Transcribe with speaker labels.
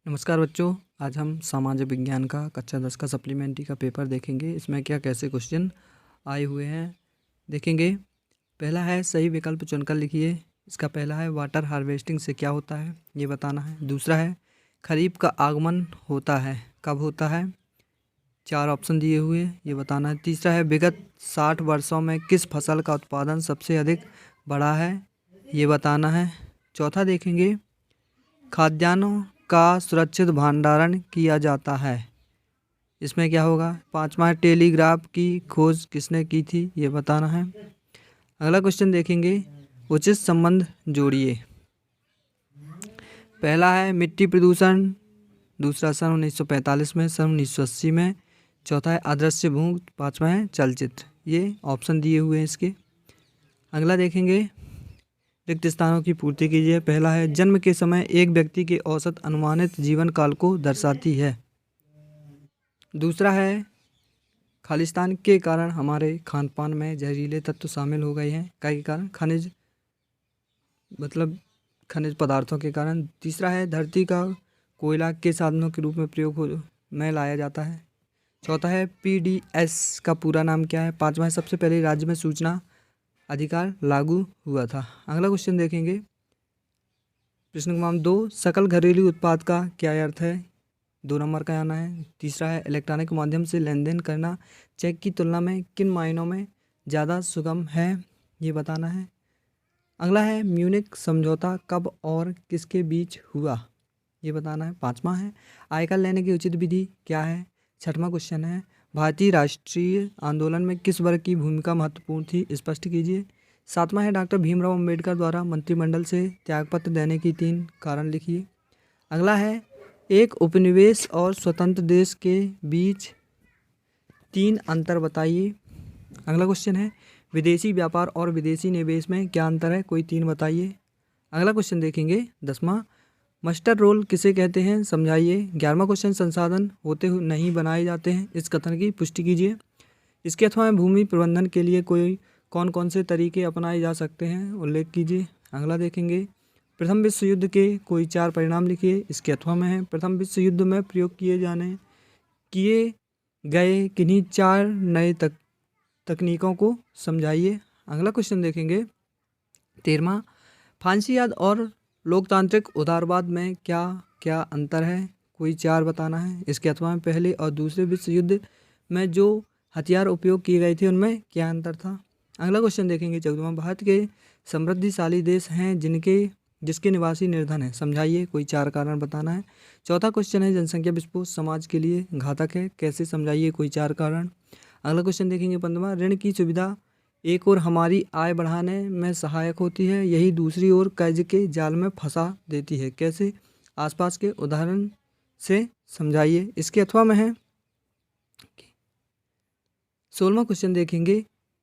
Speaker 1: नमस्कार बच्चों, आज हम सामाजिक विज्ञान का कक्षा 10 का सप्लीमेंट्री का पेपर देखेंगे। इसमें क्या कैसे क्वेश्चन आए हुए हैं देखेंगे। पहला है सही विकल्प चुनकर लिखिए। इसका पहला है वाटर हार्वेस्टिंग से क्या होता है ये बताना है। दूसरा है खरीफ का आगमन होता है कब होता है, 4 ऑप्शन दिए हुए ये बताना है। तीसरा है विगत 60 वर्षों में किस फसल का उत्पादन सबसे अधिक बढ़ा है ये बताना है। चौथा देखेंगे खाद्यान्नों का सुरक्षित भंडारण किया जाता है, इसमें क्या होगा। पांचवा है टेलीग्राफ की खोज किसने की थी ये बताना है। अगला क्वेश्चन देखेंगे उचित संबंध जोड़िए। पहला है मिट्टी प्रदूषण, दूसरा सन 1945 में, सन 1980 में, चौथा है अदृश्य भूख, पांचवा है चलचित्र। ये ऑप्शन दिए हुए हैं इसके। अगला देखेंगे रिक्त स्थानों की पूर्ति कीजिए। पहला है जन्म के समय एक व्यक्ति के औसत अनुमानित जीवन काल को दर्शाती है। दूसरा है खालिस्तान के कारण हमारे खान पान में जहरीले तत्व शामिल हो गए हैं, के कारण खनिज पदार्थों के कारण। तीसरा है धरती का कोयला के साधनों के रूप में प्रयोग में लाया जाता है। चौथा है पीडीएस का पूरा नाम क्या है। पांचवा है सबसे पहले राज्य में सूचना अधिकार लागू हुआ था। अगला क्वेश्चन देखेंगे प्रश्न क्रमांक 2 सकल घरेलू उत्पाद का क्या अर्थ है, 2 नंबर का आना है। तीसरा है इलेक्ट्रॉनिक माध्यम से लेन देन करना चेक की तुलना में किन मायनों में ज़्यादा सुगम है ये बताना है। अगला है म्यूनिख समझौता कब और किसके बीच हुआ ये बताना है। पांचवा है आयकर लेने की उचित विधि क्या है। छठवां क्वेश्चन है भारतीय राष्ट्रीय आंदोलन में किस वर्ग की भूमिका महत्वपूर्ण थी, स्पष्ट कीजिए। सातवां है डॉक्टर भीमराव अंबेडकर द्वारा मंत्रिमंडल से त्यागपत्र देने की 3 कारण लिखिए। अगला है एक उपनिवेश और स्वतंत्र देश के बीच 3 अंतर बताइए। अगला क्वेश्चन है विदेशी व्यापार और विदेशी निवेश में क्या अंतर है, कोई 3 बताइए। अगला क्वेश्चन देखेंगे 10वां मास्टर रोल किसे कहते हैं, समझाइए। 11वां क्वेश्चन संसाधन होते हुए नहीं बनाए जाते हैं, इस कथन की पुष्टि कीजिए। इसके अथवा भूमि प्रबंधन के लिए कौन कौन से तरीके अपनाए जा सकते हैं, उल्लेख कीजिए। अगला देखेंगे प्रथम विश्व युद्ध के कोई 4 परिणाम लिखिए, इसके अथवा में है। प्रथम विश्व युद्ध में प्रयोग किए गए किन्हीं 4 नए तकनीकों को समझाइए। अगला क्वेश्चन देखेंगे 13वां फांसीवाद और लोकतांत्रिक उदारवाद में क्या क्या अंतर है, कोई 4 बताना है। इसके अथवा में पहले और दूसरे विश्व युद्ध में जो हथियार उपयोग किए गए थे उनमें क्या अंतर था। अगला क्वेश्चन देखेंगे 14वां भारत के समृद्धिशाली देश हैं जिसके निवासी निर्धन है, समझाइए, कोई 4 कारण बताना है। चौथा क्वेश्चन है जनसंख्या विस्फोट समाज के लिए घातक है, कैसे, समझाइए, कोई 4 कारण। अगला क्वेश्चन देखेंगे 15वां ऋण की सुविधा एक और हमारी आय बढ़ाने में सहायक होती है, यही दूसरी ओर कर्ज के जाल में फंसा देती है, कैसे, आसपास के उदाहरण से समझाइए। इसके अथवा में है 16वां क्वेश्चन देखेंगे